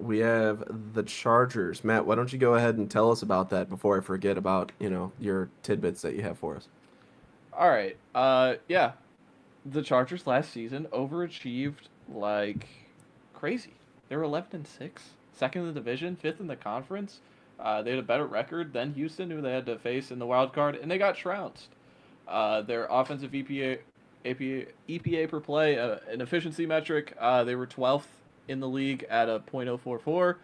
we have the Chargers. Matt, why don't you go ahead and tell us about that before I forget about, your tidbits that you have for us? All right. Yeah. The Chargers last season overachieved like crazy. They were 11-6, second in the division, fifth in the conference. They had a better record than Houston, who they had to face in the wild card, and they got trounced. Their offensive EPA per play, an efficiency metric, they were 12th in the league at a .044.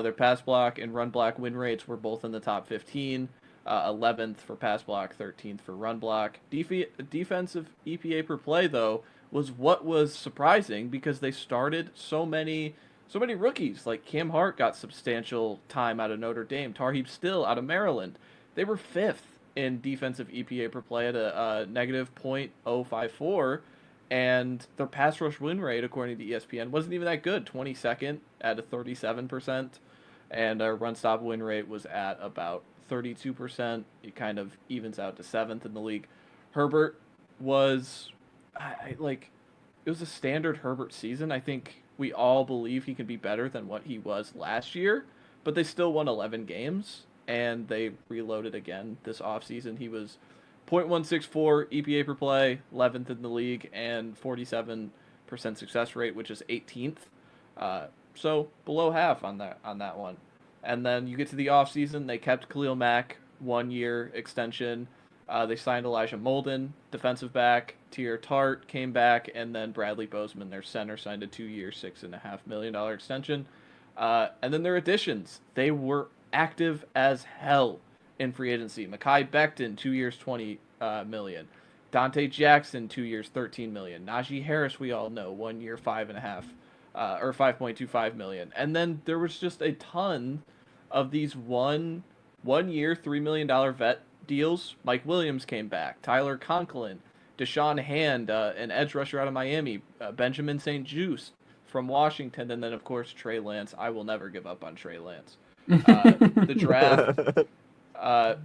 Their pass block and run block win rates were both in the top 15. 11th for pass block, 13th for run block. Defensive EPA per play, though, was what was surprising because they started so many rookies. Like Cam Hart got substantial time out of Notre Dame. Tarheeb Still out of Maryland. They were fifth in defensive EPA per play at a negative .054, and their pass rush win rate, according to ESPN, wasn't even that good. 22nd at a 37%, and our run stop win rate was at about 32%. It kind of evens out to seventh in the league. Herbert was, like, it was a standard Herbert season. I think we all believe he can be better than what he was last year, but they still won 11 games and they reloaded again this offseason. He was .164 EPA per play, 11th in the league, and 47% success rate, which is 18th. So below half on that one. And then you get to the offseason, they kept Khalil Mack 1 year extension. They signed Elijah Molden, defensive back. Tier Tart came back, and then Bradley Bozeman, their center, signed a 2 year, $6.5 million extension. And then their additions, they were active as hell in free agency. Mekhi Becton, 2 years, 20 million. Dante Jackson, 2 years, 13 million. Najee Harris, we all know, 1 year, 5.5, or 5.25 million. And then there was just a ton of these one year, $3 million vet deals. Mike Williams came back. Tyler Conklin, Deshaun Hand, an edge rusher out of Miami, Benjamin St. Juice from Washington, and then of course Trey Lance. I will never give up on Trey Lance. The draft, uh,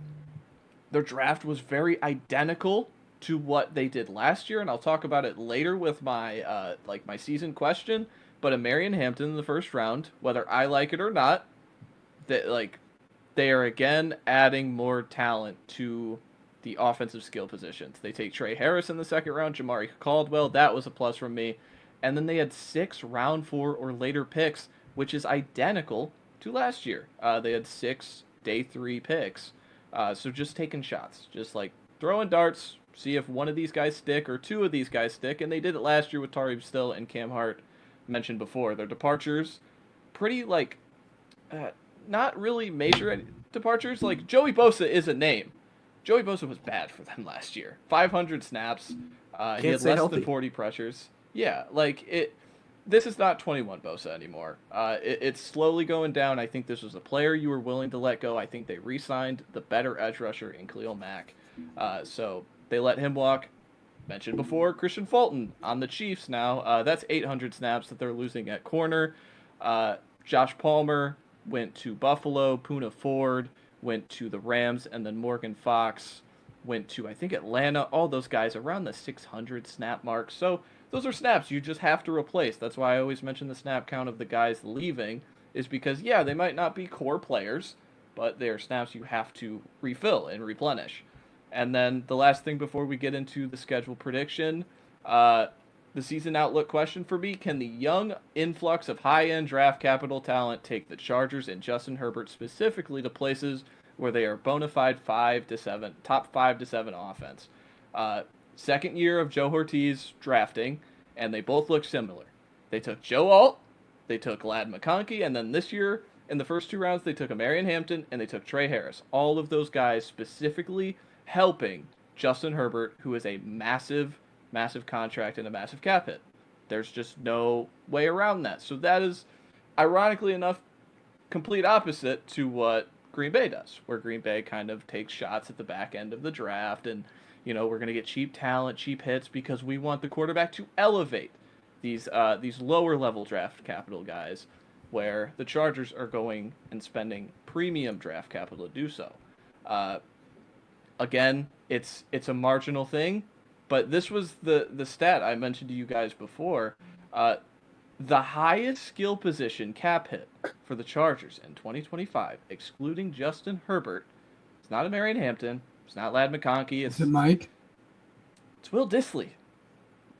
their draft was very identical to what they did last year, and I'll talk about it later with my season question. But a Marion Hampton in the first round, whether I like it or not, they are again adding more talent to the offensive skill positions. They take Trey Harris in the second round, Jamari Caldwell, that was a plus from me. And then they had 6 round 4 or later picks, which is identical to last year. They had 6 day 3 picks. So just taking shots, just like throwing darts, see if one of these guys stick or two of these guys stick. And they did it last year with Tariq Still and Cam Hart, mentioned before. Their departures, pretty uh, not really major departures. Like Joey Bosa is a name. Joey Bosa was bad for them last year. 500 snaps. He Can't had stay less than healthy. 40 pressures. Yeah, like it. This is not 21 Bosa anymore. It's slowly going down. I think this was a player you were willing to let go. I think they re-signed the better edge rusher in Khalil Mack. So they let him walk. Mentioned before, Christian Fulton on the Chiefs now. That's 800 snaps that they're losing at corner. Josh Palmer went to Buffalo. Poona Ford went to the Rams, and then Morgan Fox went to, I think, Atlanta. All those guys around the 600 snap mark. So those are snaps you just have to replace. That's why I always mention the snap count of the guys leaving, is because, yeah, they might not be core players, but they are snaps you have to refill and replenish. And then the last thing before we get into the schedule prediction, uh, the season outlook question for me: can the young influx of high-end draft capital talent take the Chargers and Justin Herbert specifically to places where they are bona fide 5 to 7, top 5 to 7 offense? Uh, Second year of Joe Ortiz drafting, and they both look similar. They took Joe Alt, they took Lad McConkey, and then this year in the first 2 rounds they took a Marion Hampton and they took Trey Harris. All of those guys specifically helping Justin Herbert, who is a massive, massive contract and a massive cap hit. There's just no way around that. So that is, ironically enough, complete opposite to what Green Bay does, where Green Bay kind of takes shots at the back end of the draft and, we're going to get cheap talent, cheap hits because we want the quarterback to elevate these lower level draft capital guys, where the Chargers are going and spending premium draft capital to do so. Uh, Again, it's a marginal thing, but this was the stat I mentioned to you guys before. Uh, The highest skill position cap hit for the Chargers in 2025, excluding Justin Herbert, it's not a Marion Hampton, it's not Lad McConkey, Is it Mike? it's Will Dissly,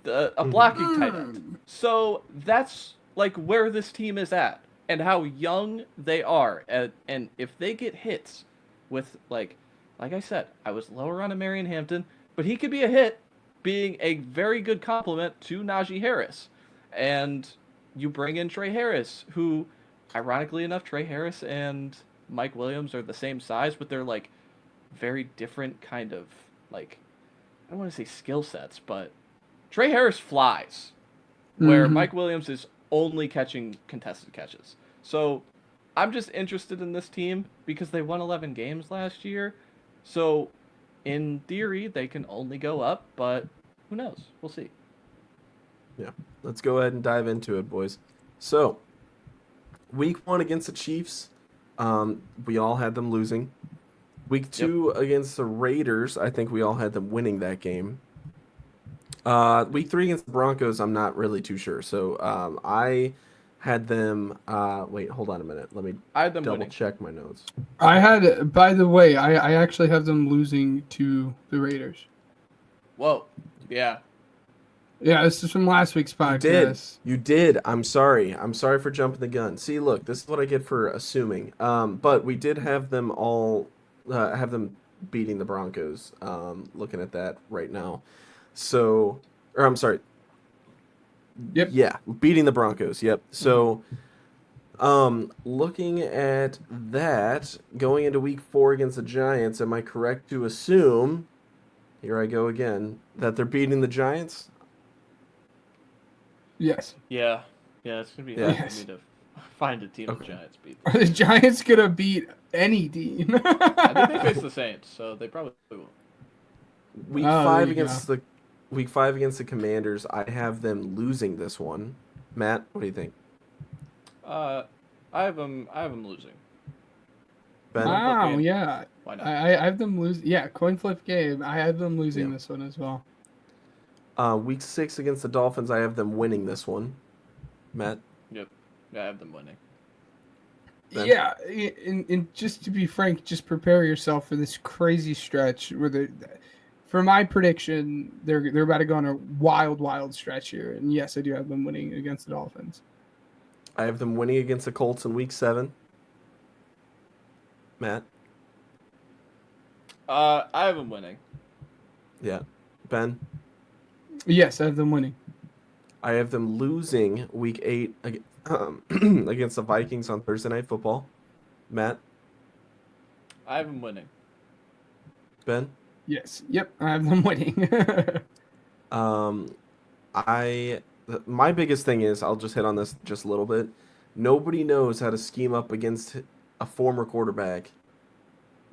a Mhm. blocking tight end. So that's like where this team is at and how young they are. And if they get hits with like I said, I was lower on a Marion Hampton, but he could be a hit, being a very good complement to Najee Harris. And you bring in Trey Harris, who, ironically enough, Trey Harris and Mike Williams are the same size, but they're like very different kind of like I don't want to say skill sets, but Trey Harris flies, where Mhm. Mike Williams is only catching contested catches. So I'm just interested in this team because they won 11 games last year. So in theory, they can only go up, but who knows? We'll see. Yeah. Let's go ahead and dive into it, boys. So, week 1 against the Chiefs, we all had them losing. Week 2 against the Raiders, I think we all had them winning that game. Week 3 against the Broncos, I'm not really too sure. So, I had them. Wait, hold on a minute. Let me I had them double winning. check my notes. I had, by the way, I actually have them losing to the Raiders. Whoa. Yeah. Yeah, this is from last week's You did. podcast. You did. I'm sorry. I'm sorry for jumping the gun. See, look, this is what I get for assuming. But we did have them all have them beating the Broncos. Looking at that right now. So, or I'm sorry. Yep. Yeah, beating the Broncos. Yep. So, looking at that, going into week 4 against the Giants, am I correct to assume? Here I go again. That they're beating the Giants. Yes. Yeah. Yeah, it's going to be Yeah. hard for me to find a team the Okay. Giants beat. Are the Giants gonna beat any team? I think they face the Saints, so they probably will. Week Oh, there 5 you against the Week 5 against the Commanders, I have them losing this one. Matt, what do you think? I have them losing. Ben? Wow, game. yeah. Why not? I have them lose. Yeah, coin flip game. I have them losing Yeah. this one as well. Week 6 against the Dolphins, I have them winning this one. Matt? Yep. Yeah, I have them winning. Ben? Yeah, and just to be frank, just prepare yourself for this crazy stretch where for my prediction, they're about to go on a wild stretch here. And yes, I do have them winning against the Dolphins. I have them winning against the Colts in Week 7. Matt? I have them winning. Yeah. Ben? Yes, I have them winning. I have them losing Week 8 against the Vikings on Thursday Night Football. Matt? I have them winning. Ben? Yes. Yep, I have them winning. My biggest thing is, I'll just hit on this just a little bit. Nobody knows how to scheme up against a former quarterback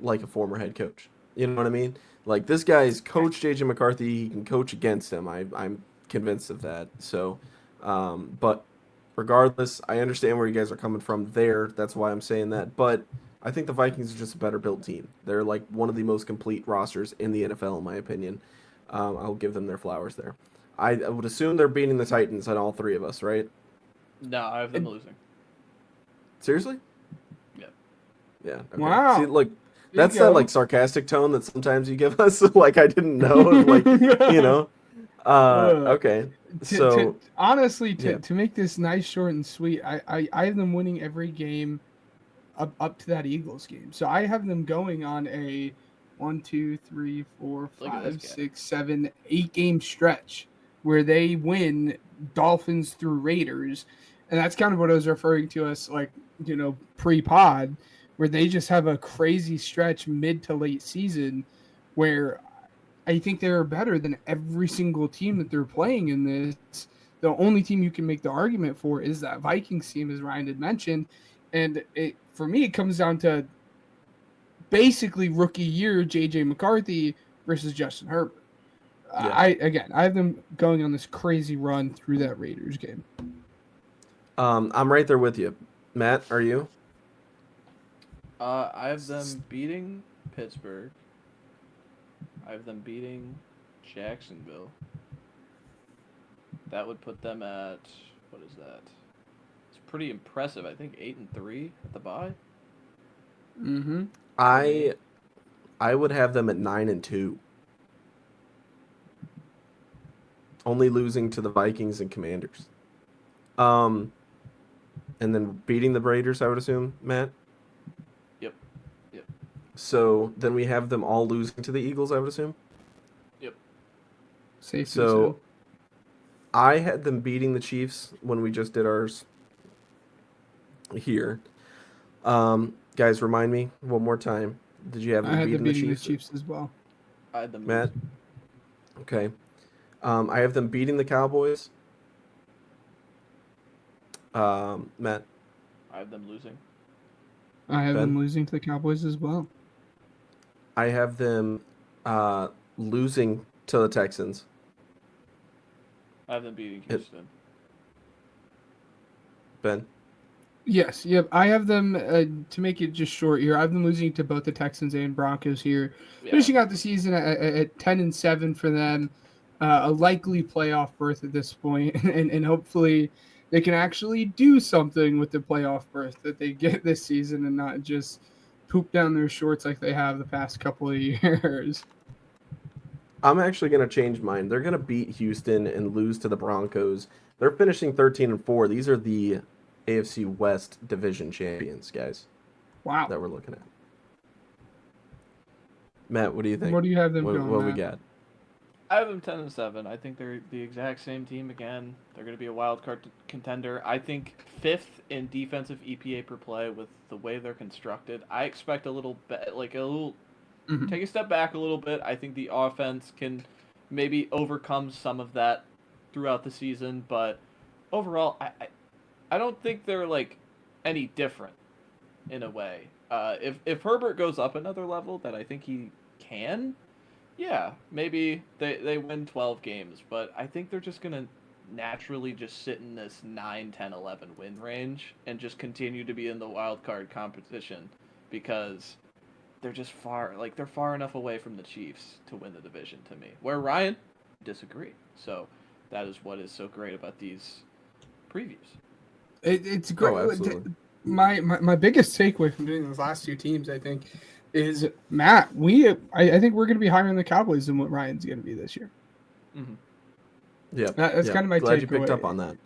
like a former head coach. You know what I mean? Like, this guy's coached JJ McCarthy. He can coach against him. I'm convinced of that. So, but regardless, I understand where you guys are coming from there. That's why I'm saying that. But I think the Vikings are just a better built team. They're like one of the most complete rosters in the NFL, in my opinion. I'll give them their flowers there. I would assume they're beating the Titans on all 3 of us, right? No, I have them losing. Seriously? Yeah. Yeah. Okay. Wow. See, look, There that's you that go. like sarcastic tone that sometimes you give us. Like, I didn't know. Like, you know. Okay. So Honestly, yeah. to make this nice, short, and sweet, I have them winning every game up to that Eagles game. So I have them going on a 1, 2, 3, 4, Look at this 5, guy. 6, 7, 8 game stretch where they win Dolphins through Raiders. And that's kind of what I was referring to as, like, pre-pod, where they just have a crazy stretch mid to late season where I think they're better than every single team that they're playing in this. The only team you can make the argument for is that Vikings team, as Ryan had mentioned. And for me, it comes down to basically rookie year JJ McCarthy versus Justin Herbert. Yeah. I have them going on this crazy run through that Raiders game. I'm right there with you. Matt, are you? I have them beating Pittsburgh. I have them beating Jacksonville. That would put them at, what is that? pretty impressive. I think 8-3 at the bye. Mm-hmm. I would have them at 9-2. Only losing to the Vikings and Commanders. And then beating the Raiders, I would assume, Matt. Yep. So then we have them all losing to the Eagles, I would assume. Yep. Safe to So assume. I had them beating the Chiefs when we just did ours here. Guys, remind me one more time. Did you have I them had them beating the beating the Chiefs? Chiefs as well. I had them Matt? losing. Okay. I have them beating the Cowboys. Matt? I have them losing. I have Ben? them losing to the Cowboys as well. I have them losing to the Texans. I have them beating Houston. Ben? Yes, yep. I have them, to make it just short here, I have them losing to both the Texans and Broncos here. Yeah. Finishing out the season at 10-7 for them. A likely playoff berth at this point, and hopefully they can actually do something with the playoff berth that they get this season and not just poop down their shorts like they have the past couple of years. I'm actually going to change mine. They're going to beat Houston and lose to the Broncos. They're finishing 13-4. These are the AFC West division champions, guys, Wow. that we're looking at. Matt, what do you think? What do you have them What going, we Matt? got? I have them 10-7. I think they're the exact same team again. They're going to be a wild card contender. I think 5th in defensive EPA per play with the way they're constructed. I expect a little bit, Mhm. take a step back a little bit. I think the offense can maybe overcome some of that throughout the season, but overall, I don't think they're like any different in a way. If Herbert goes up another level, that I think he can. Yeah, maybe they win 12 games, but I think they're just going to naturally just sit in this 9, 10, 11 win range and just continue to be in the wild card competition because they're just they're far enough away from the Chiefs to win the division to me. Where Ryan disagree. So that is what is so great about these previews. It's great. Oh, absolutely. My biggest takeaway from doing those last two teams, I think, is Matt. I think we're going to be higher on the Cowboys than what Ryan's going to be this year. Mm-hmm. Yeah, That's kind of my glad takeaway. you picked up on that.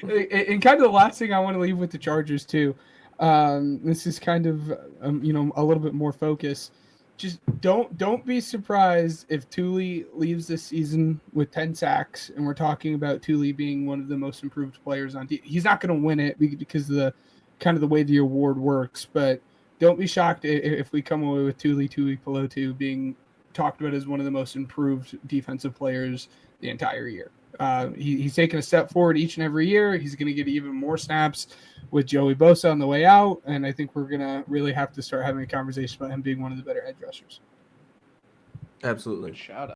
And kind of the last thing I want to leave with the Chargers too. This is kind of a little bit more focus. Just don't be surprised if Thule leaves this season with 10 sacks, and we're talking about Thule being one of the most improved players on team. He's not going to win it because of the kind of the way the award works, but don't be shocked if we come away with Thule Pelotu being talked about as one of the most improved defensive players the entire year. He's taken a step forward each and every year. He's going to get even more snaps with Joey Bosa on the way out, and I think we're going to really have to start having a conversation about him being one of the better edge rushers. Absolutely. Good shout out.